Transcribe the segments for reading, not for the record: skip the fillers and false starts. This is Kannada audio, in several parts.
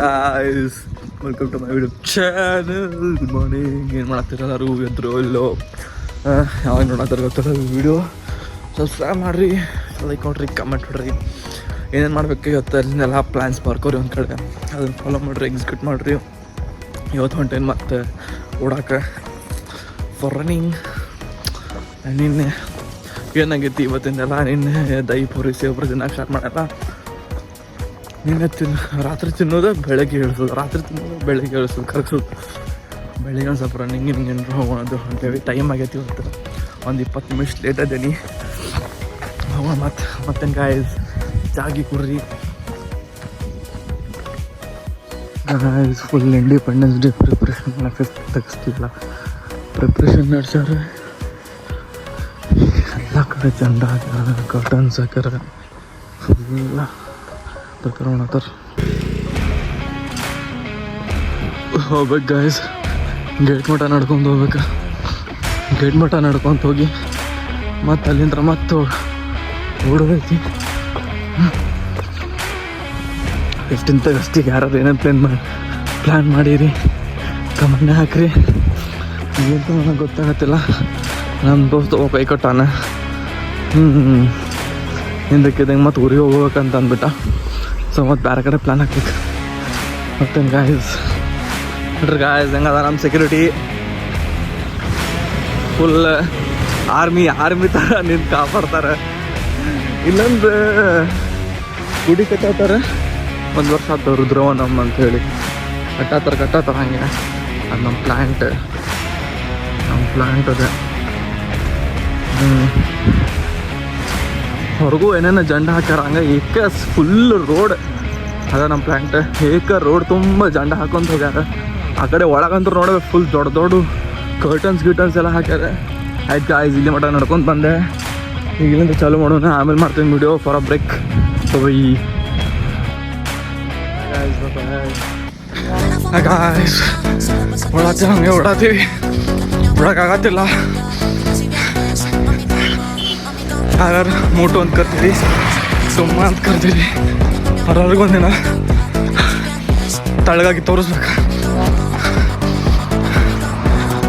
Guys, welcome to my YouTube channel. Good morning. ಏನು ಮಾಡ್ತಿರೋರು ಎದ್ರು ಇಲ್ಲೋ ಯಾವಾಗ ನೋಡತ್ತಾರೆ ಗೊತ್ತಿರೋ ವಿಡಿಯೋ ಸಬ್ಸ್ಕ್ರೈಬ್ ಮಾಡಿರಿ, ಲೈಕ್ ಮಾಡಿರಿ, ಕಮೆಂಟ್ ಮಾಡಿರಿ. ಏನೇನು ಮಾಡ್ಬೇಕು ಇವತ್ತು ಅಲ್ಲಿಂದೆಲ್ಲ ಪ್ಲ್ಯಾನ್ಸ್ ಬರ್ಕೋರಿ ಒಂದು ಕಡೆ, ಅದನ್ನು ಫಾಲೋ ಮಾಡಿರಿ, ಎಕ್ಸಿಕ್ಯೂಟ್ ಮಾಡಿರಿ. ಇವತ್ತು ಹೊಂಟೇನು ಮತ್ತೆ ಓಡಾಕ ಫಾರ್ ರನ್ನಿಂಗ್. ನಿನ್ನೆ ಏನಾಗೈತಿ ಇವತ್ತಿಂದೆಲ್ಲ, ನಿನ್ನೆ ದಹಿ ಪೂರಿ ಸೇವ್ರಿ ತಿನ್ನಕ್ಕೆ ಸ್ಟಾರ್ಟ್ ಮಾಡಲ್ಲ. ನಿನ್ನೆ ರಾತ್ರಿ ತಿನ್ನೋದು ಬೆಳಗ್ಗೆ ಇಳಿಸೋದು, ರಾತ್ರಿ ತಿನ್ನೋದು ಬೆಳಗ್ಗೆ ಇಳಿಸೋದು, ಕರ್ಸೋದು. ಬೆಳಿಗ್ಗೆ ಒಂದು ಸ್ವಲ್ಪ ರನ್ನಿಂಗ್ ಹಿಂಗೇನು ಹೋಗೋದು ಅಂತೇಳಿ ಟೈಮ್ ಆಗೈತಿ. ಇವತ್ತು ಒಂದು 20 ನಿಮಿಷ ಲೇಟ್ ಅದೇನಿ. ಹೋಗೋಣ ಮತ್ತೇನು ಗಾಯ್ಸ್, ಜಾಗಿ ಕುರ್ರಿ guys. Full Independence Day preparation ಮಾಡಕ್ಕೆ ತೆಗಿಸ್ತಿಲ್ಲ, ಪ್ರಿಪ್ರೇಷನ್ ನಡೆಸ್ಯಾರ. ಎಲ್ಲ ಕಡೆ ಜೆಂಡ ಹಾಕ್ಯಾರ, ಕರ್ಟನ್ಸ್ ಹಾಕ್ಯಾರ, ಫುಲ್ಲ ತರ್ಕರ ಹೋಗ್ಬೇಕು ಗಾಯ್ಸ್. ಗೇಟ್ ಮಠ ನಡ್ಕೊಂಡು ಹೋಗ್ಬೇಕು. ಗೇಟ್ ಮಠ ನಡ್ಕೊತ ಹೋಗಿ ಮತ್ತು ಅಲ್ಲಿಂದ ಮತ್ತೆ ಓಡೋದೈತಿ. ಎಷ್ಟಿಂತಾಗಷ್ಟಿಗೆ ಯಾರು ಏನೇನು ಪ್ಲ್ಯಾನ್ ಮಾಡಿರಿ ಕಮೆಂಟ್ ಹಾಕ್ರಿ. ಈಗಂತ ನನಗೆ ಗೊತ್ತಾಗತ್ತಿಲ್ಲ. ನಮ್ಮ ದೋಸ್ತ ಒಬ್ಬ ಕೈ ಕೊಟ್ಟಾನ, ಹಿಂದಕ್ಕಿದಂಗೆ ಮತ್ತೆ ಊರಿಗೆ ಹೋಗ್ಬೇಕಂತ ಅಂದ್ಬಿಟ್ಟ. ಸೊ ಮತ್ತು ಬೇರೆ ಕಡೆ ಪ್ಲ್ಯಾನ್ ಹಾಕ್ಬೇಕು. ಮತ್ತೇನು ಗಾಯ್ಸ್ ನೋಡ್ರಿ ಗಾಯ್ಸ್, ಹೆಂಗದ ನಮ್ಮ ಸೆಕ್ಯೂರಿಟಿ ಫುಲ್ ಆರ್ಮಿ ಥರ ನಿಂತು ಕಾಪಾಡ್ತಾರೆ. ಇಲ್ಲೊಂದು ಗುಡಿ ಕಟ್ಟಾತಾರೆ, 1 ವರ್ಷ ಆಯ್ತು ರುದ್ರವನಮ್ಮ ಅಂಥೇಳಿ ಕಟ್ಟಾತಾರೆ ಹಂಗೆ. ಅದು ನಮ್ಮ ಪ್ಲ್ಯಾಂಟ್ ಅದೇ. ಹೊರಗೂ ಏನೇನೋ ಜಂಡ ಹಾಕ್ಯಾರ ಹಂಗೆ. ಫುಲ್ ರೋಡ್ ಅದ ನಮ್ಮ ಪ್ಲ್ಯಾಂಟ್. ರೋಡ್ ತುಂಬ ಜಂಡ ಹಾಕೊಂತ ಹೋಗ್ಯಾರ. ಆ ಕಡೆ ಒಳಗಂತೂ ನೋಡ್ಬೇಕು ಫುಲ್ ದೊಡ್ಡ ಕರ್ಟನ್ಸ್ ಎಲ್ಲ ಹಾಕ್ಯಾರ. ಆಯ್ತು ಗಾಯ್ಸ್, ಇಲ್ಲಿ ಮಟ್ಟ ನಡ್ಕೊಂಡು ಬಂದೆ. ಈಗ ಇಲ್ಲಿಂದ ಚಾಲು ಮಾಡೋಣ, ಆಮೇಲೆ ಮಾಡ್ತೀನಿ video for a break. Guys ಹಂಗೆ ಓಡಾತೀವಿ, ಓಡೋಕ್ಕಾಗತ್ತಿಲ್ಲ. ಹಾಗಾದ್ರೆ ಮೋಟು ಅಂತ ಕರ್ತೀವಿ, ಸುಮ್ಮ ಅಂತ ಕರ್ತೀವಿ. ಅವ್ರವ್ರಿಗೊಂದಿನ ತಳಗಾಗಿ ತೋರಿಸ್ಬೇಕು.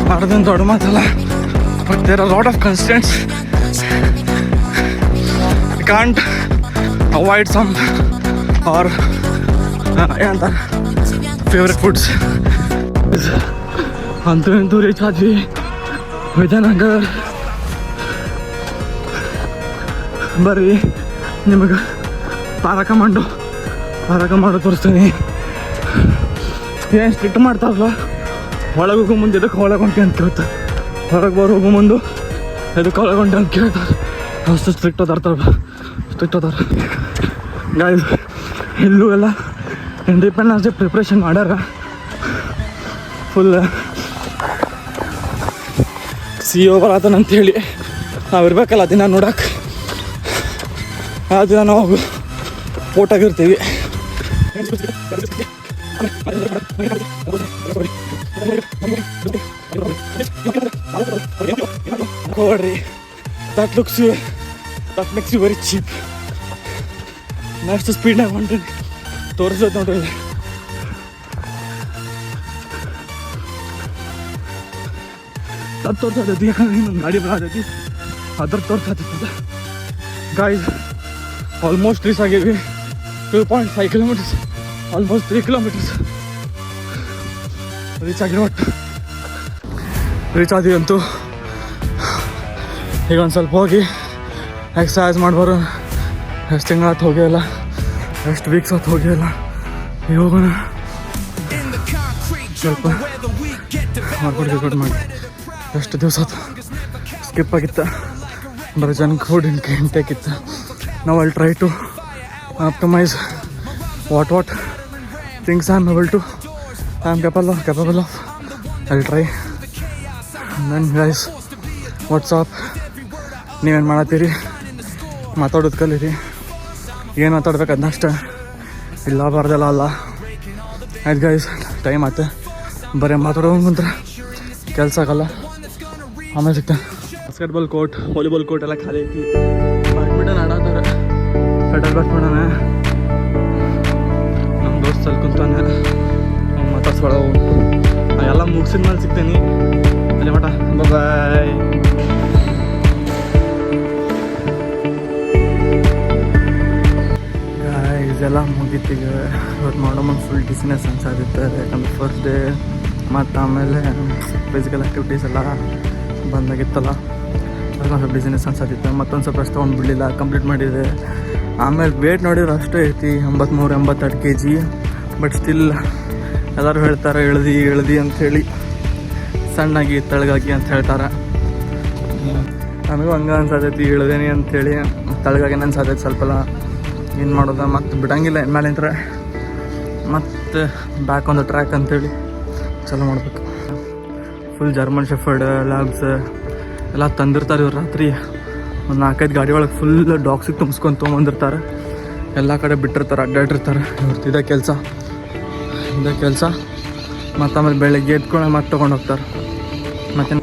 ಮಾಡೋದೇನು ದೊಡ್ಡ ಮಾತಲ್ಲ, but there are lot of constants. I can't avoid some or ಏನಂತ ಫೇವ್ರೆಟ್ ಫುಡ್ಸ್. ಅಂತೂ ರೀಚ್ ಆದ್ವಿ ವಿಜಯನಗರ್. ಬರ್ರಿ ನಿಮಗೆ ಪಾರಕ ಮಾಡು ತೋರಿಸ್ತೀನಿ. ಏನು ಸ್ಟ್ರಿಕ್ಟ್ ಮಾಡ್ತಾರಲ್ಲ, ಒಳಗೆ ಹೋಗೋ ಮುಂದೆ ಎದಕ್ಕೆ ಒಳಗೆ ಹೊಂಟೆ ಅಂತ ಕೇಳ್ತಾರೆ, ಹೊರಗೆ ಹೋಗೋ ಮುಂದೆ ಎದಕ್ಕೆ ಒಳಗೆ ಹೊಂಟೆ ಅಂತ ಕೇಳ್ತಾರೆ. ಅಷ್ಟು ಸ್ಟ್ರಿಕ್ಟ್ ಅದಾರ ಗಾಯ್ಸ್. ಇಲ್ಲೂ ಎಲ್ಲ ಇಂಡಿಪೆಂಡೆನ್ಸ್ ಡೇ ಪ್ರಿಪ್ರೇಷನ್ ಮಾಡ್ಯಾರ. ಫುಲ್ CO ಬರತ್ತಂತೇಳಿ ನಾವು ಇರ್ಬೇಕಲ್ಲ ದಿನ ನೋಡಕ್ಕೆ. ಆ ದಿನ ನಾವು ಫೋಟಾಗಿರ್ತೀವಿ. ನೋಡ್ರಿ, that makes you very cheap. Next ಸ್ಪೀಡ್ನಾಗ ಹೊಂಟೀನಿ, ತೋರಿಸೋದು ನೋಡ್ರಿ. ಅದು ತೋರ್ಸತೈತಿ, ಯಾಕಂದ್ರೆ ಇನ್ನೊಂದು ಗಾಡಿ ಬರತೈತಿ, ಅದ್ರ ತೋರ್ಸತೈತದ. ಗಾಯ್ಸ್ ಆಲ್ಮೋಸ್ಟ್ ರೀಚ್ ಆಗೀವಿ. 2.5 ಕಿಲೋಮೀಟರ್ಸ್, ಆಲ್ಮೋಸ್ಟ್ 3 ಕಿಲೋಮೀಟರ್ಸ್ ರೀಚ್ ಆಗಿರೋ. ರೀಚ್ ಆದೀವಿ ಅಂತೂ. ಈಗ ಒಂದು ಸ್ವಲ್ಪ ಹೋಗಿ ಎಕ್ಸಸೈಸ್ ಮಾಡ್ಬಾರು. ಎಷ್ಟು ತಿಂಗಳಾತು ಹೋಗಿಲ್ಲ, ಎಷ್ಟು ವೀಕ್ಸ್ ಆತು ಹೋಗಿಲ್ಲ. ಈಗ ಹೋಗೋಣ, ಸ್ವಲ್ಪ ಮಾಡ್ಕೊಂಡು ಮಾಡಿ. ಎಷ್ಟು ದಿವಸ ಆಯ್ತು ಸ್ಕಿಪ್ ಆಗಿತ್ತು, ಬರೀ ಜಂಕ್ ಫುಡ್ ಇಂಟೇಕ್ ಇತ್ತು. ನಾವು ಅಲ್ಲಿ try to optimise what things I am capable of. I'll try. then guys, what's up ನೀವೇನು ಮಾಡತ್ತೀರಿ? ಮಾತಾಡೋದು ಕಲೀರಿ. ಏನು ಮಾತಾಡ್ಬೇಕು ಅದನ್ನಷ್ಟ, ಇಲ್ಲ ಬಾರ್ದಲ್ಲ ಅಲ್ಲ. ಆಯ್ತು ಗೈಸ್, ಟೈಮ್ ಆಯ್ತು. ಬರೀ ಮಾತಾಡೋಂಗಂದ್ರೆ ಕೆಲಸ ಆಗಲ್ಲ. ಆಮೇಲೆ ಸಿಗ್ತಾನೆ. ಬಾಸ್ಕೆಟ್ಬಾಲ್ ಕೋರ್ಟ್, ವಾಲಿಬಾಲ್ ಕೋರ್ಟ್ ಎಲ್ಲ ಖಾಲಿ ಐತಿ. ಬ್ಯಾಡ್ಮಿಂಟನ್ ಆಡತ್ತಾರ, ಫೆಡರ್ ಬ್ಯಾಟ್ ಮಾಡೋಣ. ನಮ್ಮ ದೋಸ್ತ ಅಲ್ಲಿ ಕುಂತಾನೆ ಮಾತಾಡ್ಸ್ಕೊಳ್ಳೋ ಎಲ್ಲ ಮುಗಿಸಿದ ಮೇಲೆ ಸಿಗ್ತೇನೆ ಅಲ್ಲಿ ಮಟ ಬಾಯ್. ಇದೆಲ್ಲ ಮುಗೀತೀಗ ಇವತ್ತು ಮಾಡೋ ಮುಂದೆ ಫುಲ್ ಡಿಸ್ನೆಸ್ ಅನ್ಸಾದಿತ್ತು. ಯಾಕಂದ್ರೆ ಫಸ್ಟ್ ಡೇ ಮತ್ತು ಆಮೇಲೆ ಫಿಸಿಕಲ್ ಆ್ಯಕ್ಟಿವಿಟೀಸ್ ಎಲ್ಲ ಬಂದಾಗಿತ್ತಲ್ಲ, ಅದೊಂದು ಸ್ವಲ್ಪ ಡಿಸ್ನೆಸ್ ಅನ್ಸಾದಿತ್ತು. ಮತ್ತೊಂದು ಸ್ವಲ್ಪ ಅಷ್ಟು ತೊಗೊಂಡು ಬಿಡಲಿಲ್ಲ, ಕಂಪ್ಲೀಟ್ ಮಾಡಿದೆ. ಆಮೇಲೆ ವೇಟ್ ನೋಡಿದ್ರೆ ಅಷ್ಟೇ ಐತಿ 83-82 kg. ಬಟ್ ಸ್ಟಿಲ್ ಎಲ್ಲರೂ ಹೇಳ್ತಾರೆ ಇಳ್ದು ಅಂಥೇಳಿ, ಸಣ್ಣಾಗಿ ತೆಳಗಾಗಿ ಅಂತ ಹೇಳ್ತಾರೆ. ನನಗೂ ಹಂಗೆ ಅನ್ಸಾತೈತಿ, ಇಳ್ದೇನಿ ಅಂಥೇಳಿ ತೆಳಗಾಗೇನೆ ಅನ್ಸಾತೈತಿ ಸ್ವಲ್ಪಲ್ಲ. ಏನು ಮಾಡೋದು, ಮತ್ತು ಬಿಡಂಗಿಲ್ಲ ಇನ್ಮೇಲಿಂದ್ರೆ ಮತ್ತು ಬ್ಯಾಕ್ ಆನ್ ದ ಟ್ರ್ಯಾಕ್ ಅಂಥೇಳಿ ಚಲೋ ಮಾಡ್ಬೇಕು. ಫುಲ್ ಜರ್ಮನ್ ಶೆಫರ್ಡ್ ಲ್ಯಾಬ್ಸ್ ಎಲ್ಲ ತಂದಿರ್ತಾರೆ ಇವ್ರು. ರಾತ್ರಿ ಒಂದು 4-5 ಗಾಡಿ ಒಳಗೆ ಫುಲ್ ಡಾಗ್ಸಿಗೆ ತುಂಬಿಸ್ಕೊಂಡು ತೊಗೊಂಬಂದಿರ್ತಾರೆ. ಎಲ್ಲ ಕಡೆ ಬಿಟ್ಟಿರ್ತಾರೆ, ಅಡ್ಡಾಡಿರ್ತಾರೆ. ಇವ್ರದ್ದು ಇದೇ ಕೆಲಸ. ಮತ್ತು ಆಮೇಲೆ ಬೆಳಗ್ಗೆ ಎದ್ಕೊಂಡು ಮತ್ತೆ ತೊಗೊಂಡು ಹೋಗ್ತಾರೆ. ಮತ್ತು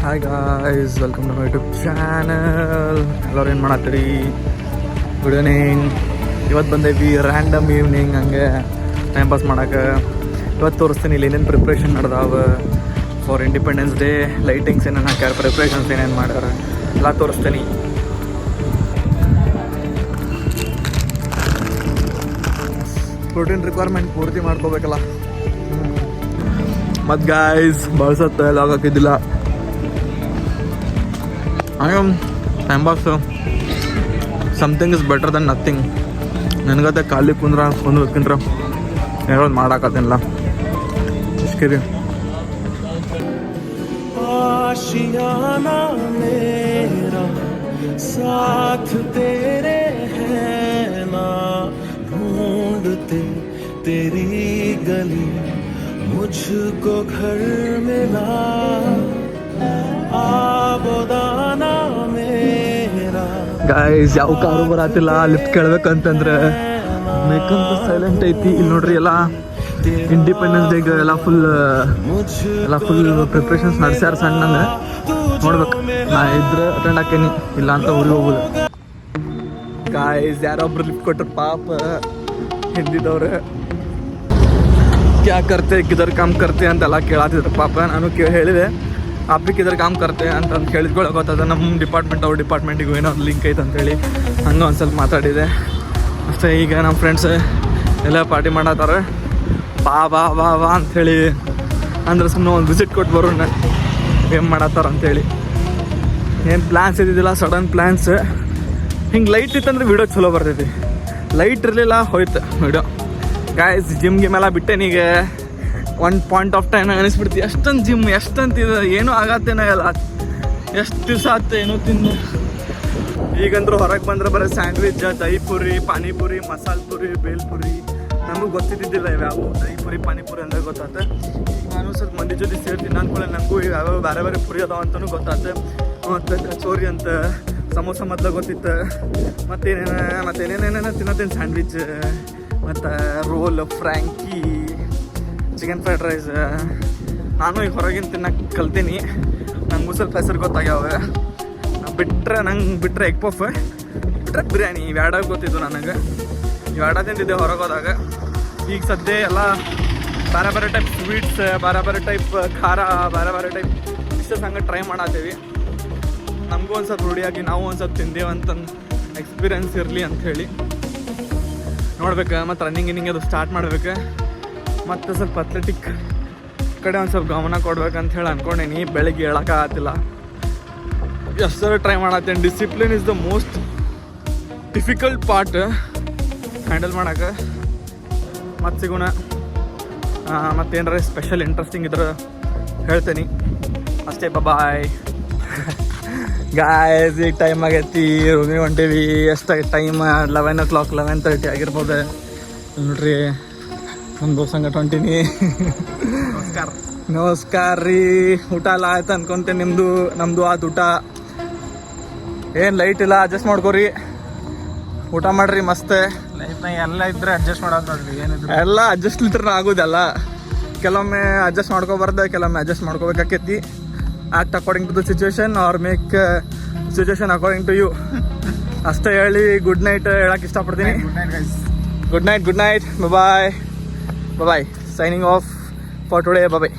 hi guys, welcome to my YouTube channel. ಎಲ್ಲರೂ ಏನು ಮಾಡತ್ತೀರಿ? Good evening. ಇವತ್ತು ಬಂದೇವಿ ರ್ಯಾಂಡಮ್ ಈವ್ನಿಂಗ್, ಹಂಗೆ ಟೈಮ್ ಪಾಸ್ ಮಾಡೋಕೆ. ಇವತ್ತು ತೋರಿಸ್ತೀನಿ ಇಲ್ಲಿ ಏನೇನು ಪ್ರಿಪ್ರೇಷನ್ ನಡೆದಾವ ಫಾರ್ ಇಂಡಿಪೆಂಡೆನ್ಸ್ ಡೇ. ಲೈಟಿಂಗ್ಸ್ ಏನೇನು ಹಾಕ್ಯಾರ, ಪ್ರಿಪ್ರೇಷನ್ಸ್ ಏನೇನು ಮಾಡ್ಯಾರ ಎಲ್ಲ ತೋರಿಸ್ತೀನಿ. ಪ್ರೋಟೀನ್ ರಿಕ್ವೈರ್ಮೆಂಟ್ ಪೂರ್ತಿ ಮಾಡ್ಕೋಬೇಕಲ್ಲ. ಮತ್ತು ಗಾಯ್ಸ್ ಬಳಸತ್ತೆ ಲಾಗ್ ಹಾಕಿದ್ದಿಲ್ಲ. Time pass something is better then nothing. ನನಗತ್ತೆ ಖಾಲಿ ಕುಂದ್ರಕ್ಕಿಂತ ಹೇಳೋದು ಮಾಡಾಕತ್ತೇನಿಲ್ಲ. ಇಷ್ಟಿರಿ ಸಾಥ್ ತೇರೆ ಹೈ ನಾ ಢೂಂಢತೆ ತೇರಿ ಗಲಿ ಮುझको घर मिला ಗಾಯ್ಸ್. ಯಾವ ಕಾರು ಬರತ್ತಿಲ್ಲ, ಲಿಫ್ಟ್ ಕೇಳ್ಬೇಕಂತಂದ್ರೆ ಮೇಕಂತ ಸೈಲೆಂಟ್ ಐತಿ. ಇಲ್ಲಿ ನೋಡ್ರಿ ಎಲ್ಲ ಇಂಡಿಪೆಂಡೆನ್ಸ್ ಡೇಗೆ ಎಲ್ಲ ಫುಲ್ ಪ್ರಿಪ್ರೇಷನ್ಸ್ ನಡೆಸ್ಯಾರ. ಸಣ್ಣಂಗೆ ನೋಡ್ಬೇಕು, ನಾ ಇದ್ರೆ ಅಟೆಂಡ್ ಹಾಕೇನಿ, ಇಲ್ಲ ಅಂತ ಊರಿಗೆ ಹೋಗುದು. ಗಾಯ್ಸ್ ಯಾರೊಬ್ರು ಲಿಫ್ಟ್ ಕೊಟ್ರು ಪಾಪ ಹಿಂದಿದವ್ರೆ. ಕ್ಯಾ ಕರ್ತೆ ಕಿದರ್ ಕಾಮ್ ಕರ್ತೆ ಅಂತೆಲ್ಲ ಕೇಳತ್ತಿದ್ರು ಪಾಪ. ನಾನು ಹೇಳಿದೆ आप भी किधर काम करते हैं ಅಂತ ಕೇಳಿದ್ಕೊಳ್ಳೋ ಗೊತ್ತದ. ನಮ್ಮ ಡಿಪಾರ್ಟ್ಮೆಂಟ್ ಅವ್ರ ಡಿಪಾರ್ಟ್ಮೆಂಟಿಗೂ ಏನೋ ಲಿಂಕ್ ಐತೆ ಅಂತೇಳಿ ಹಂಗೆ ಒಂದು ಸ್ವಲ್ಪ ಮಾತಾಡಿದೆ ಅಷ್ಟೇ. ಈಗ ನಮ್ಮ ಫ್ರೆಂಡ್ಸ್ ಎಲ್ಲ ಪಾರ್ಟಿ ಮಾಡತ್ತಾರೆ, ಬಾ ಬಾ ಬಾ ಬಾ ಅಂಥೇಳಿ. ಅಂದ್ರೆ ಸುಮ್ಮನೆ ಒಂದು ವಿಸಿಟ್ ಕೊಟ್ಟು ಬರೋಣ ಏನು ಮಾಡತ್ತಾರ ಅಂಥೇಳಿ. ಏನು ಪ್ಲ್ಯಾನ್ಸ್ ಇದ್ದಿದ್ದಿಲ್ಲ, ಸಡನ್ ಪ್ಲ್ಯಾನ್ಸ್. ಹಿಂಗೆ ಲೈಟ್ ಇತ್ತಂದ್ರೆ ವೀಡಿಯೋ ಚಲೋ ಬರ್ತೈತಿ. ಲೈಟ್ ಇರಲಿಲ್ಲ, ಹೋಯ್ತು ವೀಡಿಯೋ. ಗಾಯ್ಸ್ ಜಿಮ್ಗೆಲ್ಲ ಬಿಟ್ಟೆನೀಗ. ಒಂದು ಪಾಯಿಂಟ್ ಆಫ್ ಟೈಮ್ ಅನಿಸ್ಬಿಡ್ತಿ, ಎಷ್ಟೊಂದು ಜಿಮ್ ಎಷ್ಟಂತ ಇದು ಏನೂ ಆಗತ್ತೇನಾಗಲ್ಲ. ಎಷ್ಟು ದಿವಸ ಆಯ್ತು ಏನೋ ತಿಂದು. ಈಗಂದ್ರೂ ಹೊರಗೆ ಬಂದ್ರೆ ಬರೀ ಸ್ಯಾಂಡ್ವಿಚ್, ದಹಿ ಪುರಿ, ಪಾನಿಪುರಿ, ಮಸಾಲೆ ಪುರಿ, ಬೇಲ್ಪುರಿ. ನಮಗೂ ಗೊತ್ತಿದ್ದಿದ್ದಿಲ್ಲ ಇವ್ಯಾವು ದಹಿ ಪುರಿ ಪಾನಿಪುರಿ ಅಂದ್ರೆ ಗೊತ್ತಾಯ್ತು. ಈಗ ನಾನು ಸ್ವಲ್ಪ ಮಂದಿ ಜೊತೆ ಸೇರ್ತೀನಿ ಅಂದ್ಕೊಳ್ಳಿ, ನನಗೂ ಯಾವ್ಯಾವ ಬೇರೆ ಪುರಿ ಅದಾವ ಅಂತಲೂ ಗೊತ್ತಾಯ್ತು. ಮತ್ತು ಕಚೋರಿ ಅಂತ, ಸಮೋಸ ಮೊದಲು ಗೊತ್ತಿತ್ತು. ಮತ್ತೇನೇನೇನೇನೋ ತಿನ್ನತ್ತೇನೆ, ಸ್ಯಾಂಡ್ವಿಚ್ ಮತ್ತು roll, frankie, chicken fried rice. ನಾನು ಈಗ ಹೊರಗಿನ ತಿನ್ನಕ್ಕೆ ಕಲ್ತೀನಿ. ನನಗೂ ಸ್ವಲ್ಪ ಹೆಸರು ಗೊತ್ತಾಗ್ಯಾವ. ಬಿಟ್ಟರೆ ಎಗ್ ಪಫ್, ಬಿಟ್ಟರೆ ಬಿರಿಯಾನಿ, ಇವೆರಡ ಗೊತ್ತಿದ್ದು ನನಗೆ. ಇವೆರಡ ತಿಂದಿದ್ದೆ ಹೊರಗೆ ಹೋದಾಗ. ಈಗ ಸದ್ಯ ಎಲ್ಲ ಬೇರೆ ಟೈಪ್ ಸ್ವೀಟ್ಸ್, ಬೇರೆ ಟೈಪ್ ಖಾರ, ಬೇರೆ ಟೈಪ್ ಡಿಶಸ್ ಹಂಗೆ ಟ್ರೈ ಮಾಡತ್ತೀವಿ. ನಮಗೂ ಒಂದು ಸ್ವಲ್ಪ ರೂಢಿಯಾಗಿ ನಾವು ಒಂದು ಸ್ವಲ್ಪ ತಿಂದೇವಂತಂದು ಎಕ್ಸ್ಪೀರಿಯನ್ಸ್ ಇರಲಿ ಅಂಥೇಳಿ ನೋಡ್ಬೇಕು. ಮತ್ತು ರನ್ನಿಂಗ್ ಅದು ಸ್ಟಾರ್ಟ್ ಮಾಡ್ಬೇಕು. ಮತ್ತು ಸ್ವಲ್ಪ ಅಥ್ಲೆಟಿಕ್ ಕಡೆ ಒಂದು ಸ್ವಲ್ಪ ಗಮನ ಕೊಡ್ಬೇಕಂತ ಹೇಳಿ ಅಂದ್ಕೊಂಡೇನಿ. ಬೆಳಗ್ಗೆ ಹೇಳೋಕ್ಕಾಗತ್ತಿಲ್ಲ, ಎಷ್ಟರ ಟ್ರೈ ಮಾಡತ್ತೇನೆ. Discipline is the most difficult part handle ಮಾಡೋಕೆ. ಮತ್ತು ಸಿಗೋಣ. ಮತ್ತೇನಾರ ಸ್ಪೆಷಲ್ ಇಂಟ್ರೆಸ್ಟಿಂಗ್ ಇದ್ರೆ ಹೇಳ್ತೇನೆ ಅಷ್ಟೇ. ಬಾಯ್. ಗಾಯ್ಸ್ ಈಗ ಟೈಮ್ ಆಗೈತಿ ರೂಮಿಗೆ ಹೊಂಟೀವಿ. ಎಷ್ಟಾಗಿ ಟೈಮ್ 11 o'clock 11:30 ಆಗಿರ್ಬೋದು. ನೋಡ್ರಿ ನಮ್ಮ ದೋಸ್ತಂಗಟ್ಟು ಹೊಂಟೀನಿ. ನಮಸ್ಕಾರ ರೀ. ಊಟ ಎಲ್ಲ ಆಯ್ತು ಅನ್ಕೊಂತೇನೆ. ನಮ್ಮದು ಆಯ್ತು ಊಟ. ಏನು ಲೈಟ್ ಇಲ್ಲ, ಅಡ್ಜಸ್ಟ್ ಮಾಡ್ಕೋರಿ. ಊಟ ಮಾಡ್ರಿ ಮಸ್ತ್. ಲೈಫ್ನಾಗ ಎಲ್ಲ ಇದ್ರೆ ಅಡ್ಜಸ್ಟ್ ಮಾಡೋದು ನೋಡ್ರಿ. ಏನಿದ್ರು ಎಲ್ಲ ಅಡ್ಜಸ್ಟ್ ಲಿಟ್ರ್ ಆಗೋದಲ್ಲ. ಕೆಲವೊಮ್ಮೆ ಅಡ್ಜಸ್ಟ್ ಮಾಡ್ಕೋಬಾರ್ದು, ಕೆಲವೊಮ್ಮೆ ಅಡ್ಜಸ್ಟ್ ಮಾಡ್ಕೋಬೇಕಾಕೈತಿ. Act according to the situation or make situation according to you. ಅಷ್ಟೇ ಹೇಳಿ ಗುಡ್ ನೈಟ್ ಹೇಳಕ್ಕೆ ಇಷ್ಟಪಡ್ತೀನಿ. Good night guys. Good night bye. Signing off for today. Bye.